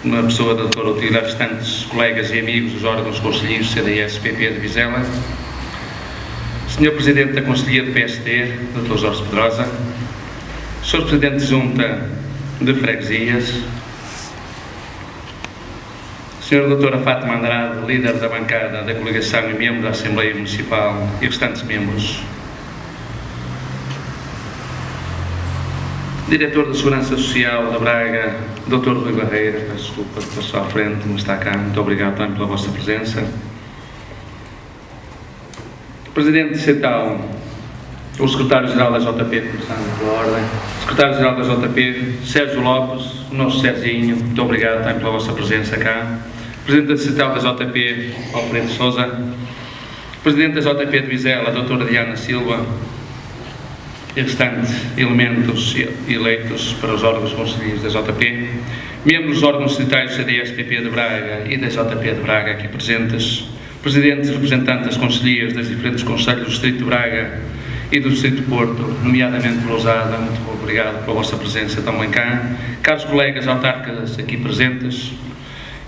na pessoa da doutora Otília, restantes colegas e amigos dos órgãos conselheiros CDS-PP de Vizela, Sr. Presidente da Conselhia do PSD, Dr. Jorge Pedrosa, Sr. Presidente de Junta de Freguesias, Sra. Doutora Fátima Andrade, líder da bancada da coligação e membro da Assembleia Municipal e restantes membros, Diretor da Segurança Social da Braga, Dr. Rui Barreira, peço desculpa, passou à frente, não está cá, muito obrigado também pela vossa presença. Presidente de CETAL, o Secretário-Geral da JP, começando pela ordem, Secretário-Geral da JP, Sérgio Lopes, o nosso Serginho, muito obrigado também pela vossa presença cá. Presidente da CETAL da JP, Alfredo Sousa, Presidente da JP de Vizela, Doutora Diana Silva, e restantes elementos eleitos para os órgãos conselheiros da JP, membros dos órgãos distritais do CDS-PP de Braga e da JP de Braga aqui presentes, presidentes e representantes das conselheiras das diferentes conselhos do Distrito de Braga e do Distrito de Porto, nomeadamente Lousada, muito obrigado pela vossa presença também cá, caros colegas autárquicas aqui presentes,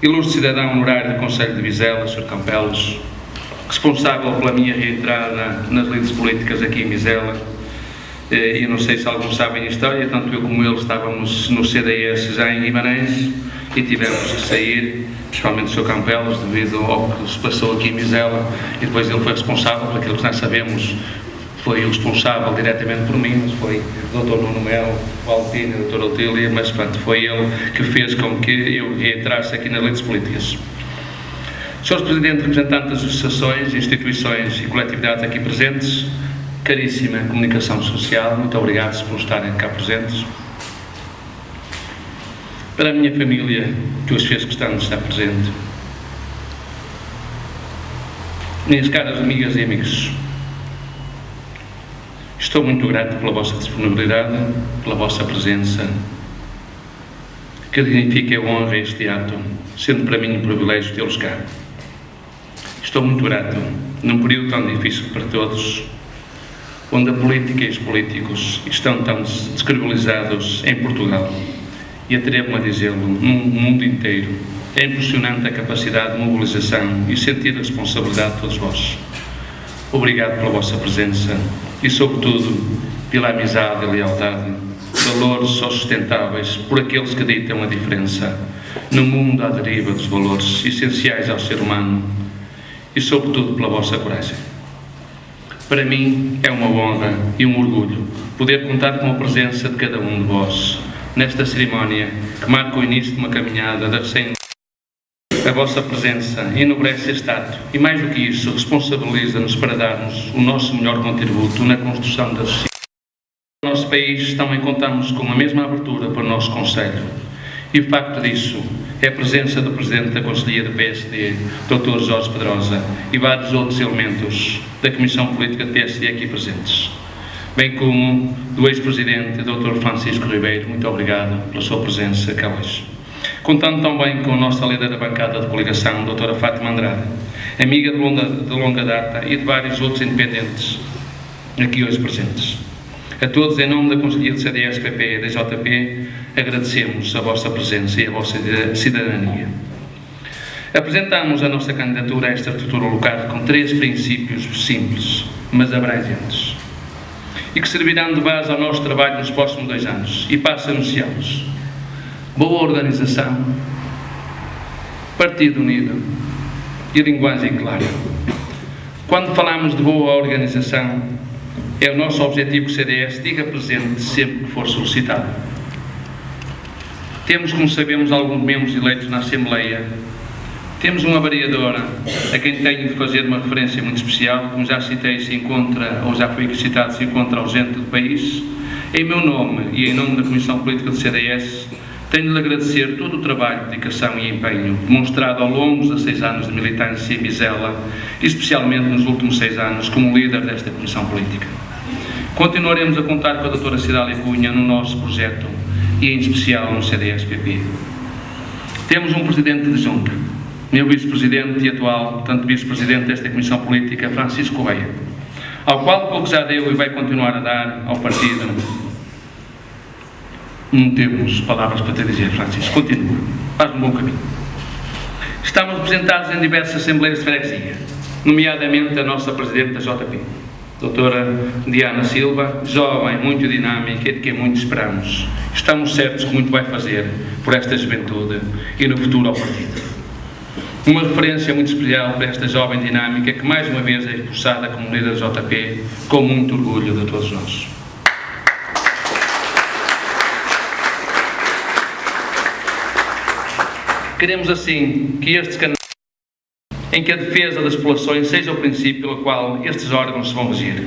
ilustre cidadão honorário do Conselho de Vizela, Sr. Campelos, responsável pela minha reentrada nas lides políticas aqui em Vizela. Eu não sei se alguns sabem a história, tanto eu como ele estávamos no CDS já em Guimarães e tivemos que sair, principalmente o Sr. Campelos, devido ao que se passou aqui em Vizela, e depois ele foi responsável, por aquilo que nós sabemos, foi o responsável diretamente por mim, mas foi o Dr. Nuno Melo, o Alpino e o Dr. Otília, mas pronto, foi ele que fez com que eu reentrasse aqui nas lides políticas. Sr. Presidente, representante das associações, instituições e coletividades aqui presentes, caríssima comunicação social, muito obrigado por estarem cá presentes. Para a minha família, que hoje fez questão de estar presente. Minhas caras amigas e amigos, estou muito grato pela vossa disponibilidade, pela vossa presença, que dignifica e honra este ato, sendo para mim um privilégio tê-los cá. Estou muito grato, num período tão difícil para todos, onde a política e os políticos estão tão descredibilizados em Portugal, e atrevo-me a dizê-lo, no mundo inteiro. É impressionante a capacidade de mobilização e sentir a responsabilidade de todos vós. Obrigado pela vossa presença e, sobretudo, pela amizade e lealdade, valores só sustentáveis por aqueles que ditam a diferença no mundo à deriva dos valores essenciais ao ser humano e, sobretudo, pela vossa coragem. Para mim é uma honra e um orgulho poder contar com a presença de cada um de vós nesta cerimónia que marca o início de uma caminhada da recém. A vossa presença enobrece este ato e, mais do que isso, responsabiliza-nos para darmos o nosso melhor contributo na construção da sociedade. No nosso país também contamos com a mesma abertura para o nosso Conselho. E o facto disso é a presença do Presidente da Conselhia do PSD, Dr. Jorge Pedrosa, e vários outros elementos da Comissão Política do PSD aqui presentes, bem como do ex-Presidente, Dr. Francisco Ribeiro. Muito obrigado pela sua presença cá hoje. Contando também com a nossa líder da bancada de coligação, Dra. Fátima Andrade, amiga de longa data, e de vários outros independentes aqui hoje presentes. A todos, em nome da Conselhia do CDS-PP e da JP, agradecemos a vossa presença e a vossa cidadania. Apresentamos a nossa candidatura a esta estrutura local com 3 princípios simples, mas abrangentes, e que servirão de base ao nosso trabalho nos próximos 2 anos, e passo a anunciá-los. Boa organização, partido unido e linguagem clara. Quando falamos de boa organização, é o nosso objetivo que o CDS diga presente sempre que for solicitado. Temos, como sabemos, alguns membros eleitos na Assembleia. Temos uma vereadora a quem tenho de fazer uma referência muito especial, como já citei, se encontra, ou já foi citado, se encontra ausente do país. Em meu nome e em nome da Comissão Política do CDS, tenho de agradecer todo o trabalho, dedicação e empenho demonstrado ao longo dos 16 anos de militância em Vizela, e especialmente nos últimos 6 anos como líder desta Comissão Política. Continuaremos a contar com a Dra. Cidália Cunha no nosso projeto e, em especial, no CDS-PP. Temos um Presidente de Junta, meu Vice-Presidente e atual, portanto, Vice-Presidente desta Comissão Política, Francisco Correia, ao qual pouco já deu e vai continuar a dar ao partido. Não temos palavras para te dizer, Francisco. Continua. faz um bom caminho. Estamos representados em diversas assembleias de freguesia, nomeadamente a nossa Presidente da JP, doutora Diana Silva, jovem, muito dinâmica e de quem muito esperamos. Estamos certos que muito vai fazer por esta juventude e no futuro ao partido. Uma referência muito especial para esta jovem dinâmica que mais uma vez é expulsada como líder da JP, com muito orgulho de todos nós. Queremos assim que este canal, em que a defesa das populações seja o princípio pelo qual estes órgãos se vão regir.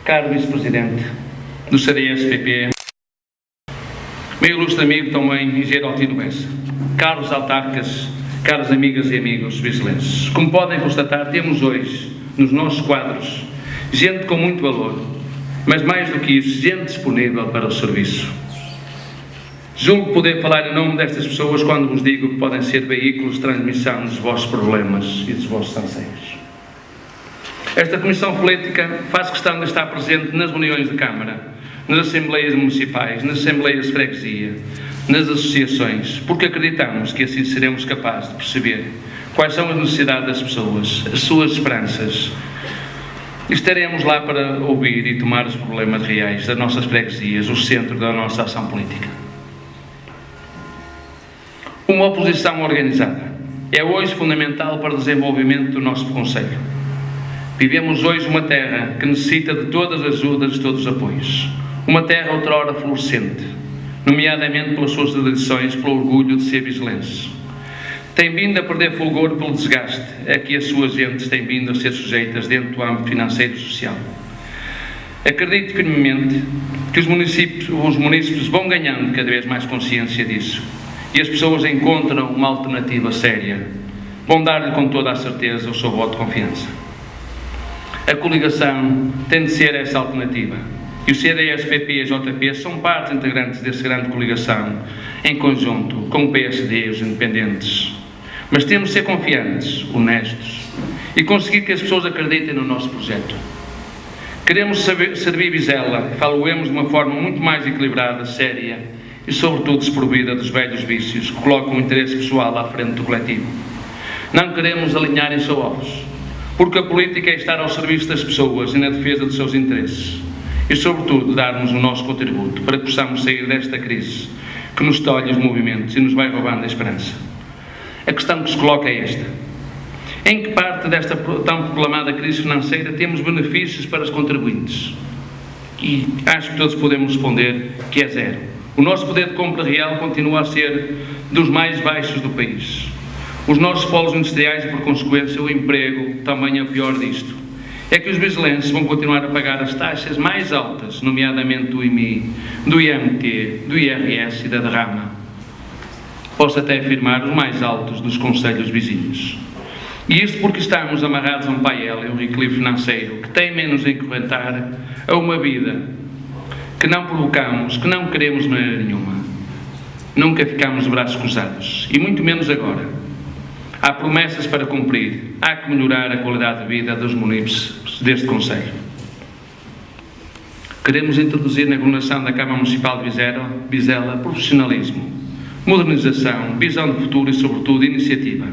Caro Vice-Presidente do CDS-PP, meu ilustre amigo também, engenheiro Altino Bessa, caros autarcas, caras amigas e amigos vigilenses, como podem constatar, temos hoje, nos nossos quadros, gente com muito valor, mas mais do que isso, gente disponível para o serviço. Julgo poder falar em nome destas pessoas quando vos digo que podem ser veículos de transmissão dos vossos problemas e dos vossos anseios. Esta Comissão Política faz questão de estar presente nas reuniões de Câmara, nas Assembleias Municipais, nas Assembleias de Freguesia, nas associações, porque acreditamos que assim seremos capazes de perceber quais são as necessidades das pessoas, as suas esperanças. E estaremos lá para ouvir e tomar os problemas reais das nossas freguesias, o centro da nossa ação política. Uma oposição organizada é hoje fundamental para o desenvolvimento do nosso concelho. Vivemos hoje uma terra que necessita de todas as ajudas, de todos os apoios. Uma terra outrora florescente, nomeadamente pelas suas tradições, pelo orgulho de ser vigilense. Tem vindo a perder fulgor pelo desgaste a que as suas gentes têm vindo a ser sujeitas dentro do âmbito financeiro e social. Acredito firmemente que os municípios vão ganhando cada vez mais consciência disso e as pessoas encontram uma alternativa séria. Vão dar-lhe com toda a certeza o seu voto de confiança. A coligação tem de ser essa alternativa. E o CDS-PP e a JP são partes integrantes dessa grande coligação, em conjunto com o PSD e os independentes. Mas temos de ser confiantes, honestos e conseguir que as pessoas acreditem no nosso projeto. Queremos servir Vizela, falo-emos de uma forma muito mais equilibrada, séria e, sobretudo, desprovida dos velhos vícios que colocam o interesse pessoal à frente do coletivo. Não queremos alinhar em só-ovos, porque a política é estar ao serviço das pessoas e na defesa dos seus interesses. E, sobretudo, darmos o nosso contributo para que possamos sair desta crise que nos tolhe os movimentos e nos vai roubando a esperança. A questão que se coloca é esta: em que parte desta tão proclamada crise financeira temos benefícios para os contribuintes? E acho que todos podemos responder que é zero. O nosso poder de compra real continua a ser dos mais baixos do país. Os nossos polos industriais e, por consequência, o emprego também é o pior disto. É que os vigilenses vão continuar a pagar as taxas mais altas, nomeadamente do IMI, do IMT, do IRS e da derrama. Posso até afirmar os mais altos dos concelhos vizinhos. E isto porque estamos amarrados a um paiel e um reequilíbrio financeiro que temem nos encorrentar a uma vida que não provocamos, que não queremos de maneira nenhuma. Nunca ficamos de braços cruzados, e muito menos agora. Há promessas para cumprir, há que melhorar a qualidade de vida dos munícipes deste concelho. Queremos introduzir na governação da Câmara Municipal de Vizela profissionalismo, modernização, visão de futuro e, sobretudo, iniciativa.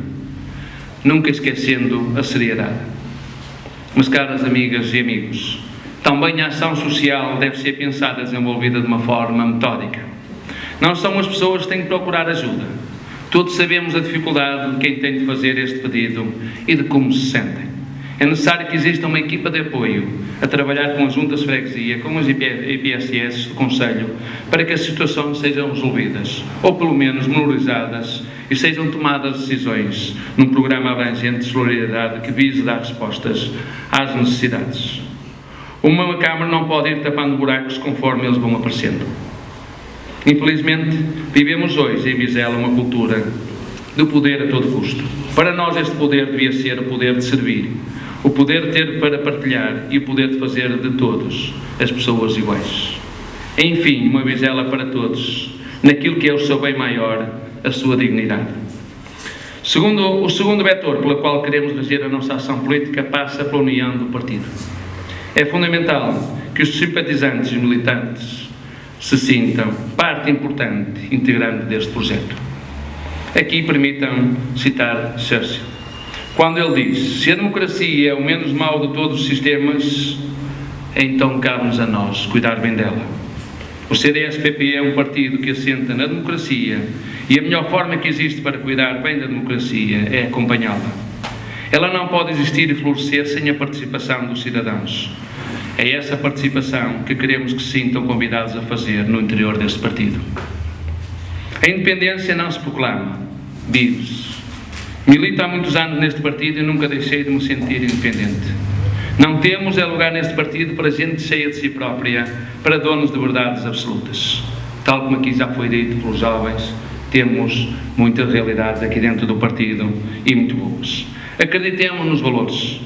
Nunca esquecendo a seriedade. Mas, caras amigas e amigos, também a ação social deve ser pensada e desenvolvida de uma forma metódica. Não são as pessoas que têm que procurar ajuda. Todos sabemos a dificuldade de quem tem de fazer este pedido e de como se sentem. É necessário que exista uma equipa de apoio a trabalhar com as juntas de freguesia, com as IPSS do Conselho, para que as situações sejam resolvidas, ou pelo menos menorizadas, e sejam tomadas decisões num programa abrangente de solidariedade que vise dar respostas às necessidades. Uma Câmara não pode ir tapando buracos conforme eles vão aparecendo. Infelizmente, vivemos hoje em Vizela uma cultura do poder a todo custo. Para nós este poder devia ser o poder de servir, o poder de ter para partilhar e o poder de fazer de todos as pessoas iguais. Enfim, uma Vizela para todos, naquilo que é o seu bem maior, a sua dignidade. O segundo vetor pelo qual queremos reger a nossa ação política passa pela união do partido. É fundamental que os simpatizantes e militantes se sintam parte importante, integrante deste projeto. Aqui permitam citar Churchill, quando ele diz: se a democracia é o menos mau de todos os sistemas, então cabe-nos a nós cuidar bem dela. O CDS-PP é um partido que assenta na democracia e a melhor forma que existe para cuidar bem da democracia é acompanhá-la. Ela não pode existir e florescer sem a participação dos cidadãos. É essa participação que queremos que se sintam convidados a fazer no interior deste partido. A independência não se proclama, vive-se. Milito há muitos anos neste partido e nunca deixei de me sentir independente. Não temos lugar neste partido para gente cheia de si própria, para donos de verdades absolutas. Tal como aqui já foi dito pelos jovens, temos muitas realidades aqui dentro do partido e muito boas. Acreditemos nos valores.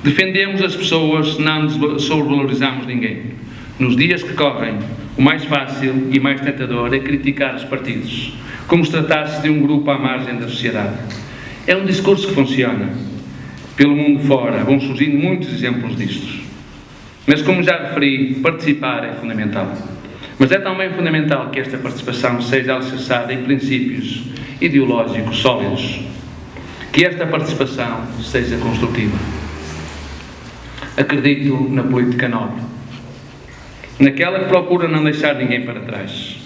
Defendemos as pessoas, não sobrevalorizamos ninguém. Nos dias que correm, o mais fácil e mais tentador é criticar os partidos, como se tratasse de um grupo à margem da sociedade. É um discurso que funciona. Pelo mundo fora vão surgindo muitos exemplos disto. Mas, como já referi, participar é fundamental. Mas é também fundamental que esta participação seja alicerçada em princípios ideológicos sólidos. Que esta participação seja construtiva. Acredito na política nobre, naquela que procura não deixar ninguém para trás.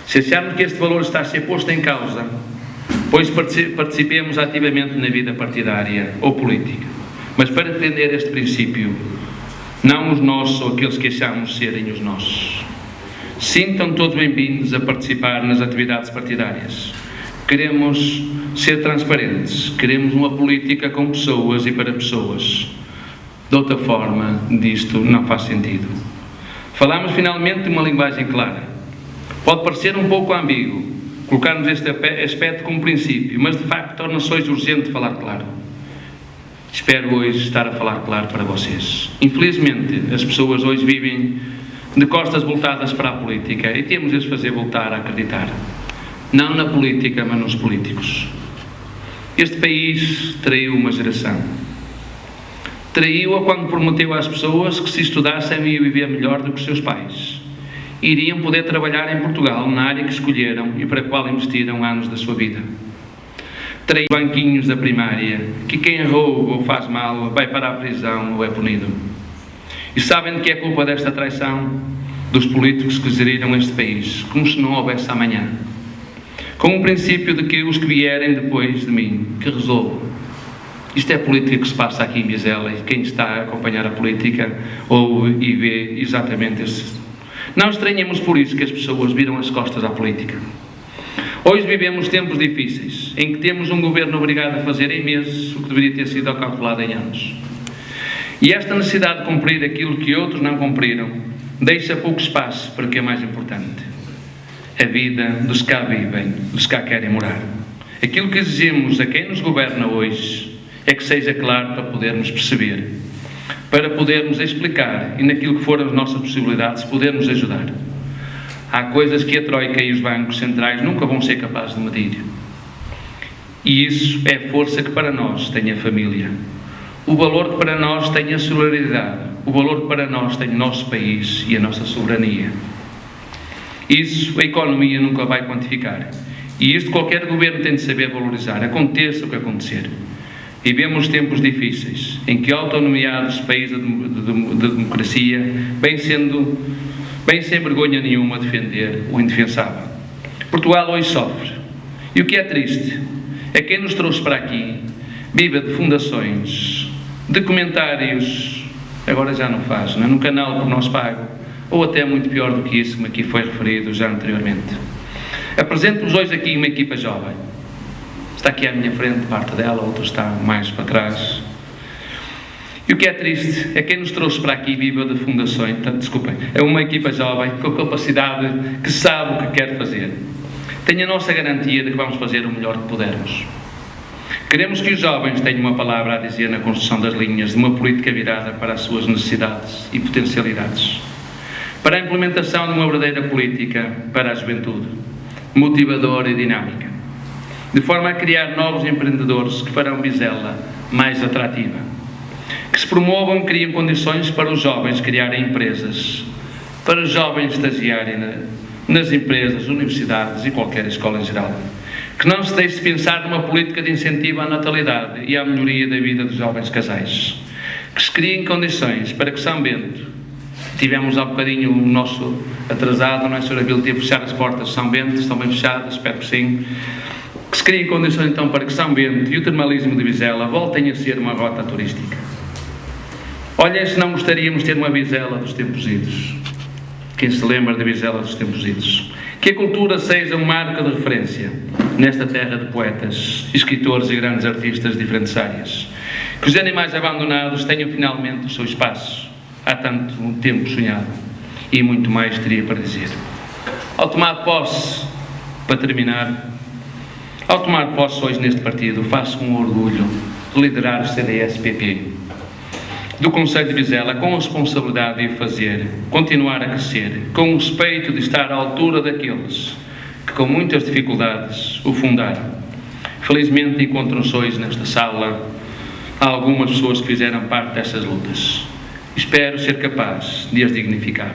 Se acharmos que este valor está a ser posto em causa, pois participemos ativamente na vida partidária ou política. Mas para defender este princípio, não os nossos ou aqueles que achamos serem os nossos. Sintam todos bem-vindos a participar nas atividades partidárias. Queremos ser transparentes, queremos uma política com pessoas e para pessoas. De outra forma, disto não faz sentido. Falamos finalmente de uma linguagem clara. Pode parecer um pouco ambíguo colocarmos este aspecto como princípio, mas de facto torna-se hoje urgente falar claro. Espero hoje estar a falar claro para vocês. Infelizmente, as pessoas hoje vivem de costas voltadas para a política e temos de as fazer voltar a acreditar. Não na política, mas nos políticos. Este país traiu uma geração. Traiu-a quando prometeu às pessoas que se estudassem iam viver melhor do que os seus pais. Iriam poder trabalhar em Portugal na área que escolheram e para a qual investiram anos da sua vida. Traiu banquinhos da primária, que quem rouba ou faz mal vai para a prisão ou é punido. E sabem de que é culpa desta traição? Dos políticos que geriram este país, como se não houvesse amanhã. Com o princípio de que os que vierem depois de mim, que resolvam. Isto é a política que se passa aqui em Vizela e quem está a acompanhar a política ouve e vê exatamente isso. Não estranhemos por isso que as pessoas viram as costas à política. Hoje vivemos tempos difíceis, em que temos um governo obrigado a fazer em meses o que deveria ter sido calculado em anos. E esta necessidade de cumprir aquilo que outros não cumpriram deixa pouco espaço para o que é mais importante. A vida dos que cá vivem, dos que cá querem morar. Aquilo que exigimos a quem nos governa hoje é que seja claro para podermos perceber, para podermos explicar e naquilo que forem as nossas possibilidades podermos ajudar. Há coisas que a Troika e os bancos centrais nunca vão ser capazes de medir. E isso é a força que para nós tem a família. O valor que para nós tem a solidariedade. O valor que para nós tem o nosso país e a nossa soberania. Isso a economia nunca vai quantificar. E isto qualquer governo tem de saber valorizar, aconteça o que acontecer. Vivemos tempos difíceis, em que a autonomia dos países de democracia vem sem vergonha nenhuma defender o indefensável. Portugal hoje sofre. E o que é triste é que quem nos trouxe para aqui vive de fundações, de comentários, agora já não faz, não é? Num canal por nós pago, ou até muito pior do que isso, como aqui foi referido já anteriormente. Apresento-vos hoje aqui uma equipa jovem. Está aqui à minha frente, parte dela, outra está mais para trás. E o que é triste é que quem nos trouxe para aqui viva de fundações, desculpem, é uma equipa jovem com capacidade que sabe o que quer fazer. Tem a nossa garantia de que vamos fazer o melhor que pudermos. Queremos que os jovens tenham uma palavra a dizer na construção das linhas de uma política virada para as suas necessidades e potencialidades. Para a implementação de uma verdadeira política para a juventude, motivadora e dinâmica. De forma a criar novos empreendedores que farão Vizela mais atrativa. Que se promovam e criem condições para os jovens criarem empresas para os jovens estagiarem nas empresas, universidades e qualquer escola em geral. Que não se deixe de pensar numa política de incentivo à natalidade e à melhoria da vida dos jovens casais. Que se criem condições para que São Bento, tivemos há bocadinho o nosso atrasado, não é, Sr. Abílio, teve fechar as portas de São Bento, estão bem fechadas, espero que sim. Que se criem condições então para que São Bento e o termalismo de Vizela voltem a ser uma rota turística. Olhem, se não gostaríamos de ter uma Vizela dos tempos idos. Quem se lembra da Vizela dos tempos idos? Que a cultura seja um marco de referência nesta terra de poetas, escritores e grandes artistas de diferentes áreas. Que os animais abandonados tenham finalmente o seu espaço, há tanto tempo sonhado, e muito mais teria para dizer. Ao tomar posse, para terminar, ao tomar posse hoje neste partido, faço um orgulho de liderar o CDS-PP do Conselho de Vizela, com a responsabilidade de o fazer, continuar a crescer, com o respeito de estar à altura daqueles que com muitas dificuldades o fundaram. Felizmente encontram-se hoje nesta sala algumas pessoas que fizeram parte dessas lutas. Espero ser capaz de as dignificar.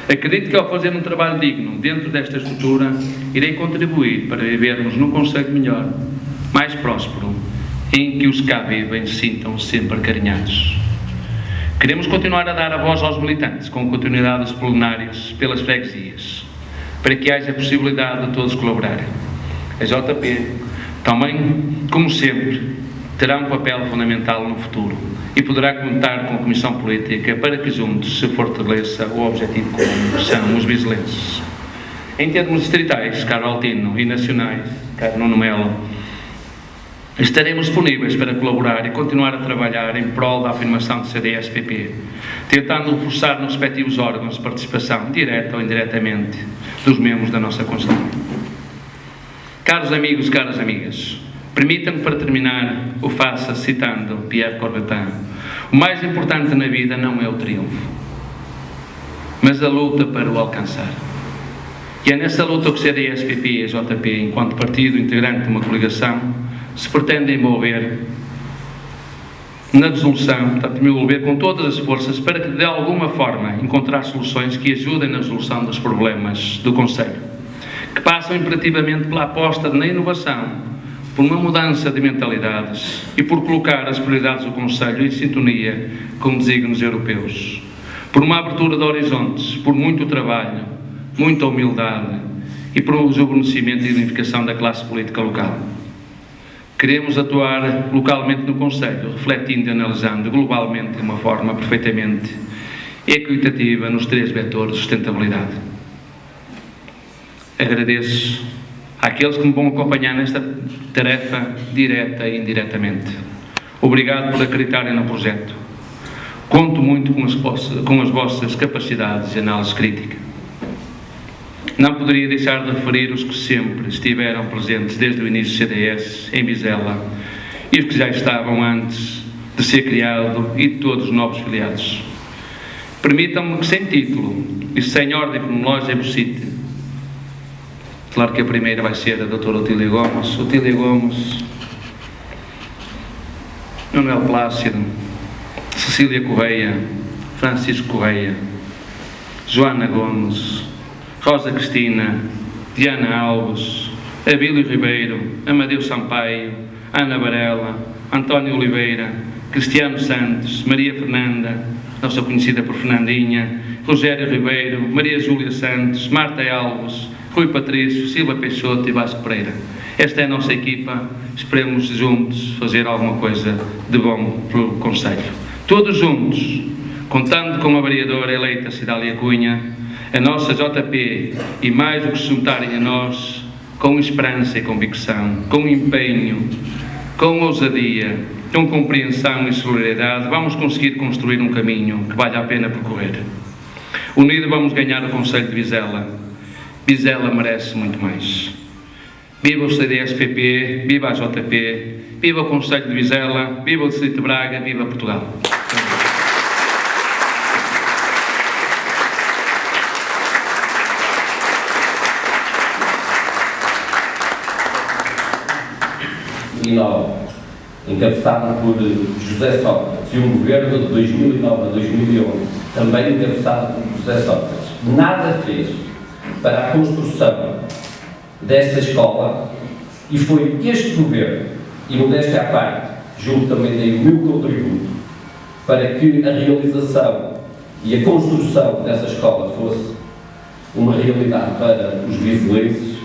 Acredito que ao fazer um trabalho digno dentro desta estrutura, irei contribuir para vivermos num concelho melhor, mais próspero, em que os que cá vivem se sintam sempre acarinhados. Queremos continuar a dar a voz aos militantes, com continuidade dos plenários pelas freguesias, para que haja a possibilidade de todos colaborarem. A JP também, como sempre, terá um papel fundamental no futuro e poderá contar com a Comissão Política para que juntos se fortaleça o objetivo comum, que são os vizelenses. Em termos distritais, caro Altino, e nacionais, caro Nuno Melo, estaremos disponíveis para colaborar e continuar a trabalhar em prol da afirmação do CDS-PP, tentando reforçar nos respectivos órgãos de participação, direta ou indiretamente, dos membros da nossa Conselho. Caros amigos, caras amigas, permitam-me para terminar o faça citando Pierre Coubertin. O mais importante na vida não é o triunfo, mas a luta para o alcançar. E é nessa luta que o CDS-PP e a JP, enquanto partido integrante de uma coligação, se pretende envolver na dissolução, portanto, me envolver com todas as forças para que, de alguma forma, encontrar soluções que ajudem na resolução dos problemas do Conselho, que passam imperativamente pela aposta na inovação, por uma mudança de mentalidades e por colocar as prioridades do Conselho em sintonia com desígnios europeus, por uma abertura de horizontes, por muito trabalho, muita humildade e por um rejuvenescimento e identificação da classe política local. Queremos atuar localmente no Conselho, refletindo e analisando globalmente de uma forma perfeitamente equitativa nos 3 vetores de sustentabilidade. Agradeço àqueles que me vão acompanhar nesta tarefa, direta e indiretamente. Obrigado por acreditarem no projeto. Conto muito com as vossas capacidades de análise crítica. Não poderia deixar de referir os que sempre estiveram presentes desde o início do CDS em Vizela e os que já estavam antes de ser criado e de todos os novos filiados. Permitam-me que, sem título e sem ordem cronológica, vos cite. Claro que a primeira vai ser a doutora Otília Gomes, Manuel Plácido, Cecília Correia, Francisco Correia, Joana Gomes, Rosa Cristina, Diana Alves, Abílio Ribeiro, Amadeu Sampaio, Ana Varela, António Oliveira, Cristiano Santos, Maria Fernanda, nossa conhecida por Fernandinha, Rogério Ribeiro, Maria Júlia Santos, Marta Alves, Rui Patrício, Silva Peixoto e Vasco Pereira. Esta é a nossa equipa, esperemos juntos fazer alguma coisa de bom para o Conselho. Todos juntos, contando com a vereadora eleita Cidália Cunha, a nossa JP e mais do que se juntarem a nós, com esperança e convicção, com empenho, com ousadia, com compreensão e solidariedade, vamos conseguir construir um caminho que vale a pena percorrer. Unidos vamos ganhar o Conselho de Vizela. Vizela merece muito mais. Viva o CDS-PP, viva a JP, viva o Conselho de Vizela, viva o Distrito de Braga, viva Portugal. Encabeçado por José Sócrates, e um governo de 2009 a 2011, também encabeçado por José Sócrates. nada fez para a construção desta escola, e foi este governo, e modéstia à parte, julgo também dei o meu contributo para que a realização e a construção dessa escola fosse uma realidade para os vizelenses.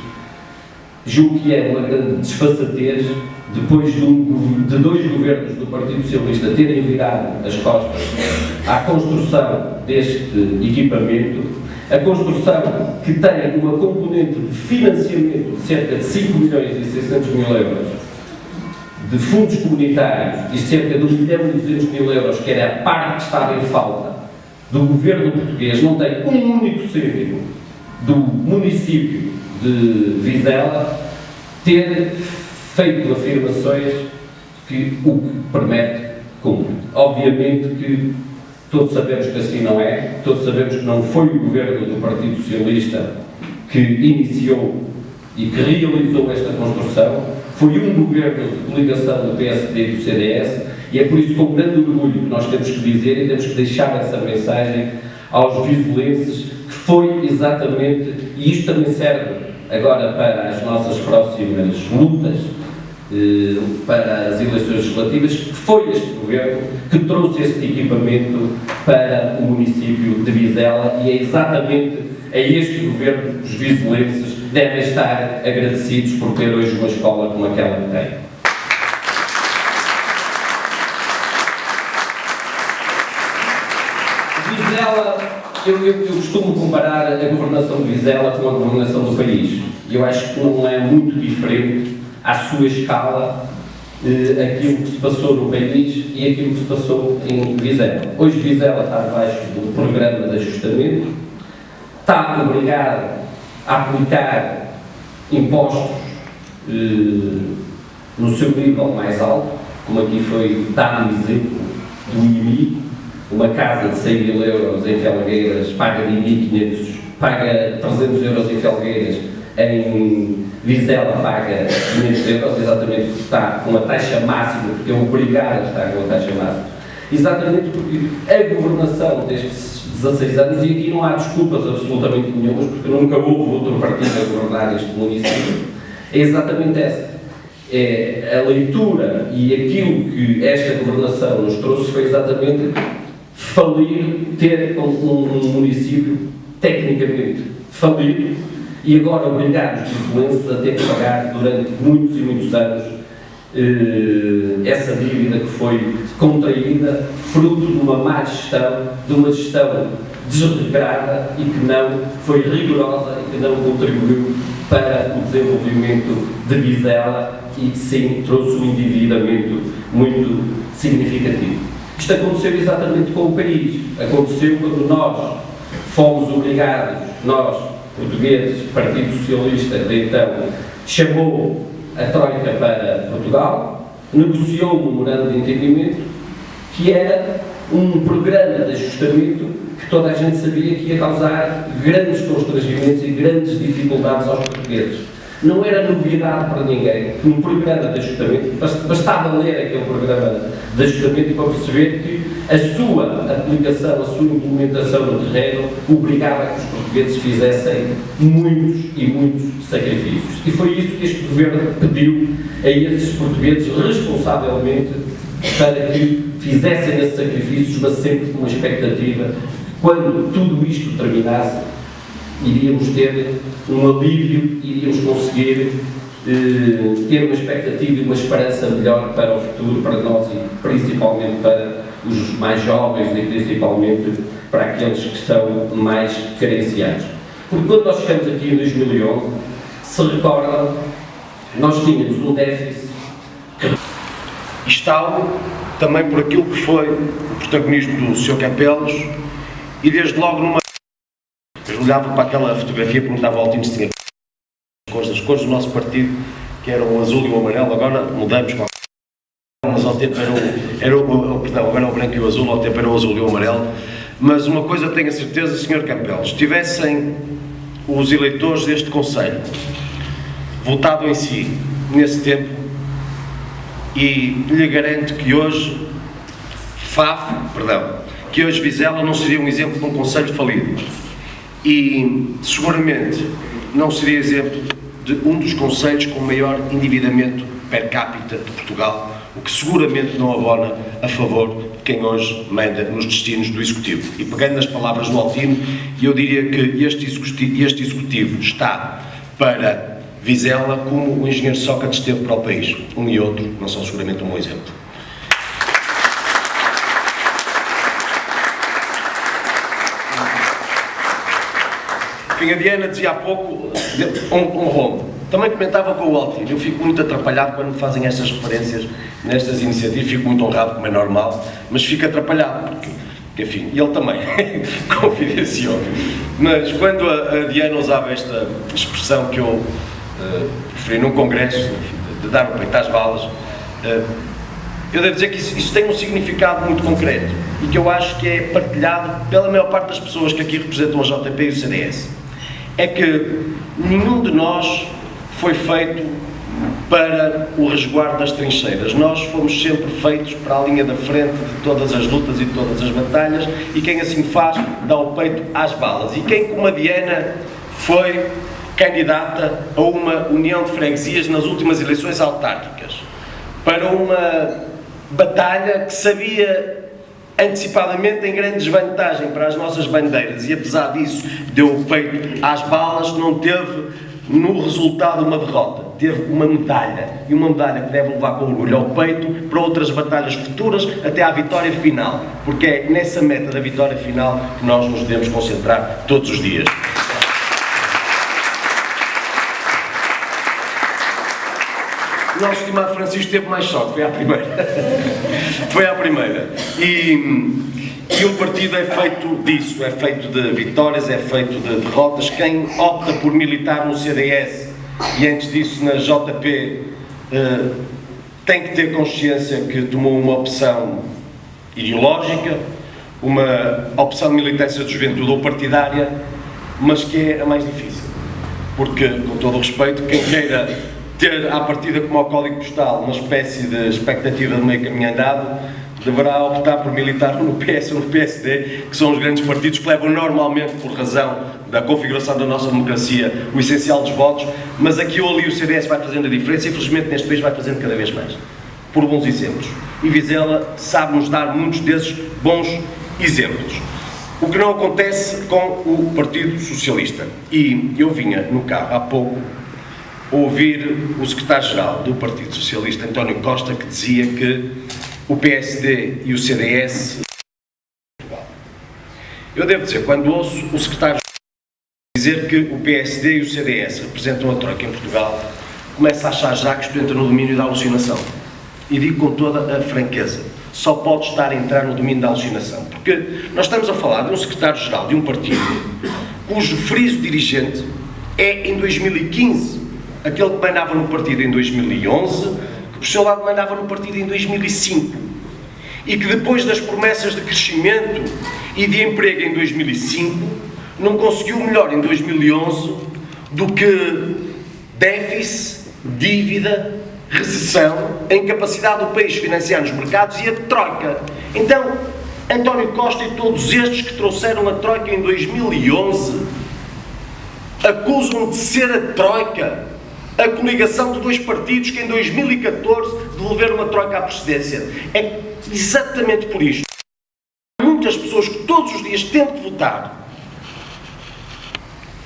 Julgo que é uma grande desfaçatez, depois de dois governos do Partido Socialista terem virado as costas à construção deste equipamento, a construção que tem uma componente de financiamento de cerca de 5 milhões e 600 mil euros de fundos comunitários e cerca de 1 milhão e 200 mil euros, que era a parte que estava em falta do governo português, não tem um único cêntimo do município de Vizela ter feito afirmações que o que permite cumpre. Obviamente que todos sabemos que assim não é, todos sabemos que não foi o governo do Partido Socialista que iniciou e que realizou esta construção, foi um governo de coligação do PSD e do CDS, e é por isso com grande orgulho que nós temos que dizer e temos que deixar essa mensagem aos vizelenses, que foi exatamente, e isto também serve agora para as nossas próximas lutas, para as eleições legislativas, que foi este governo que trouxe este equipamento para o município de Vizela, e é exatamente a este governo que os vizelenses devem estar agradecidos por ter hoje uma escola como aquela que tem. Vizela, eu costumo comparar a governação de Vizela com a governação do país. Eu acho que não é muito diferente à sua escala aquilo que se passou no país e aquilo que se passou em Vizela. Hoje Vizela está debaixo do programa de ajustamento, está obrigado a aplicar impostos no seu nível mais alto, como aqui foi dado o exemplo do IMI. Uma casa de 100 mil euros em Felgueiras paga de IMI 500, paga 300 euros em Felgueiras, em Vizela paga 500 euros, exatamente porque está com a taxa máxima, porque é obrigado a estar com a taxa máxima. Exatamente porque a governação destes 16 anos, e aqui não há desculpas absolutamente nenhumas, porque nunca houve outro partido a governar este município, é exatamente essa. A leitura e aquilo que esta governação nos trouxe foi exatamente falir, ter um município tecnicamente falido e agora obrigar os vizelenses a ter que pagar durante muitos e muitos anos essa dívida que foi contraída fruto de uma má gestão, de uma gestão desregrada e que não foi rigorosa e que não contribuiu para o desenvolvimento de Vizela e que sim trouxe um endividamento muito significativo. Isto aconteceu exatamente com o país. Aconteceu quando nós fomos obrigados, nós, portugueses, Partido Socialista de então, chamou a Troika para Portugal, negociou um memorando de entendimento que era um programa de ajustamento que toda a gente sabia que ia causar grandes constrangimentos e grandes dificuldades aos portugueses. Não era novidade para ninguém que um programa de ajustamento, bastava ler aquele programa de ajustamento para perceber que a sua aplicação, a sua implementação no terreno obrigava que os portugueses fizessem muitos e muitos sacrifícios. E foi isso que este governo pediu a esses portugueses responsavelmente para que fizessem esses sacrifícios, mas sempre com uma expectativa que quando tudo isto terminasse, iríamos ter um alívio, iríamos conseguir ter uma expectativa e uma esperança melhor para o futuro, para nós e principalmente para os mais jovens e principalmente para aqueles que são mais carenciados. Porque quando nós chegamos aqui em 2011, se recordam, nós tínhamos um déficit Estalo também por aquilo que foi o protagonismo do Sr. Capelos e desde logo numa... Eu olhava para aquela fotografia e perguntava ao Altino se tinha as cores do nosso partido, que eram o azul e o amarelo, agora mudamos com mas ao tempo perdão, agora é o branco e o azul, ao tempo era o azul e o amarelo. Mas uma coisa tenho a certeza, Sr. Capelos, se tivessem os eleitores deste Conselho votado em si nesse tempo, e lhe garanto que hoje que hoje Vizela não seria um exemplo de um Conselho falido. e seguramente não seria exemplo de um dos concelhos com maior endividamento per capita de Portugal, o que seguramente não abona a favor de quem hoje manda nos destinos do Executivo. E pegando nas palavras do Altino, eu diria que este Executivo está para Vizela como o engenheiro Sócrates esteve para o país. Um e outro não são seguramente um bom exemplo. Enfim, a Diana dizia há pouco um rombo. Também comentava com o Altino, eu fico muito atrapalhado quando me fazem estas referências nestas iniciativas, fico muito honrado, como é normal, mas fico atrapalhado, porque enfim, ele também confidenciou. Mas quando a Diana usava esta expressão que eu referi num congresso, enfim, de dar o peito às balas, eu devo dizer que isso tem um significado muito concreto e que eu acho que é partilhado pela maior parte das pessoas que aqui representam a JP e o CDS. É que nenhum de nós foi feito para o resguardo das trincheiras. Nós fomos sempre feitos para a linha da frente de todas as lutas e de todas as batalhas, e quem assim faz dá o peito às balas. E quem, como a Diana, foi candidata a uma união de freguesias nas últimas eleições autárquicas, para uma batalha que sabia antecipadamente em grande desvantagem para as nossas bandeiras, e apesar disso deu o peito às balas, não teve no resultado uma derrota, teve uma medalha, e uma medalha que deve levar com orgulho ao peito para outras batalhas futuras até à vitória final, porque é nessa meta da vitória final que nós nos devemos concentrar todos os dias. O nosso estimado Francisco teve mais sorte, foi à primeira. Foi à primeira. E um partido é feito disso, é feito de vitórias, é feito de derrotas. Quem opta por militar no CDS e antes disso na JP tem que ter consciência que tomou uma opção ideológica, uma opção de militância de juventude ou partidária, mas que é a mais difícil. Porque, com todo o respeito, quem queira ter à partida como ao código postal uma espécie de expectativa de meio caminho andado, deverá optar por militar no PS ou no PSD, que são os grandes partidos que levam normalmente, por razão da configuração da nossa democracia, o essencial dos votos, mas aqui ou ali o CDS vai fazendo a diferença e, infelizmente, neste país vai fazendo cada vez mais, por bons exemplos. E Vizela sabe-nos dar muitos desses bons exemplos. O que não acontece com o Partido Socialista. E eu vinha no carro há pouco ouvir o secretário-geral do Partido Socialista, António Costa, que dizia que o PSD e o CDS... Eu devo dizer, quando ouço o secretário dizer que o PSD e o CDS representam a troika em Portugal, começo a achar já que isto entra no domínio da alucinação. E digo com toda a franqueza, só pode estar a entrar no domínio da alucinação. Porque nós estamos a falar de um secretário-geral de um partido cujo friso dirigente é em 2015, aquele que mandava no partido em 2011, que por seu lado mandava no partido em 2005, e que depois das promessas de crescimento e de emprego em 2005, não conseguiu melhor em 2011 do que déficit, dívida, recessão, a incapacidade do país financiar nos mercados e a troika. Então, António Costa e todos estes que trouxeram a troika em 2011 acusam de ser a troika a coligação de dois partidos que em 2014 devolveram uma troika à presidência. É exatamente por isto. Há muitas pessoas que todos os dias têm de votar,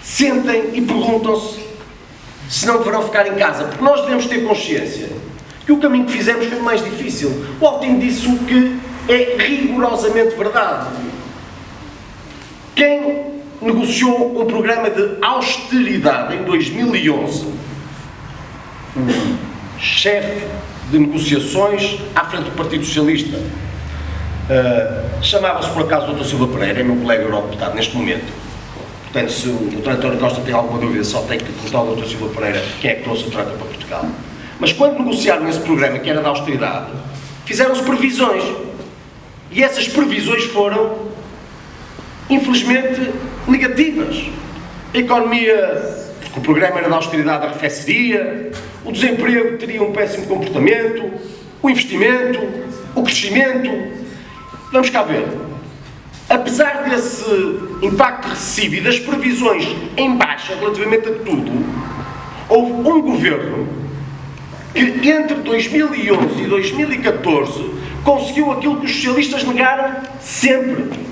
sentem e perguntam-se se não deverão ficar em casa, porque nós devemos ter consciência que o caminho que fizemos foi o mais difícil. O Altino disse o que é rigorosamente verdade. Quem negociou um programa de austeridade em 2011, o chefe de negociações à frente do Partido Socialista, chamava-se por acaso Dr. Silva Pereira, é meu colega eurodeputado neste momento. Portanto, se o Dr. António Costa tem alguma dúvida, só tem que perguntar ao Dr. Silva Pereira quem é que trouxe a troika para Portugal. Mas quando negociaram esse programa, que era de austeridade, fizeram-se previsões. E essas previsões foram, infelizmente, negativas. A economia, porque o programa era de austeridade, arrefeceria, o desemprego teria um péssimo comportamento, o investimento, o crescimento. Vamos cá ver. apesar desse impacto recessivo e das previsões em baixa relativamente a tudo, houve um governo que entre 2011 e 2014 conseguiu aquilo que os socialistas negaram sempre.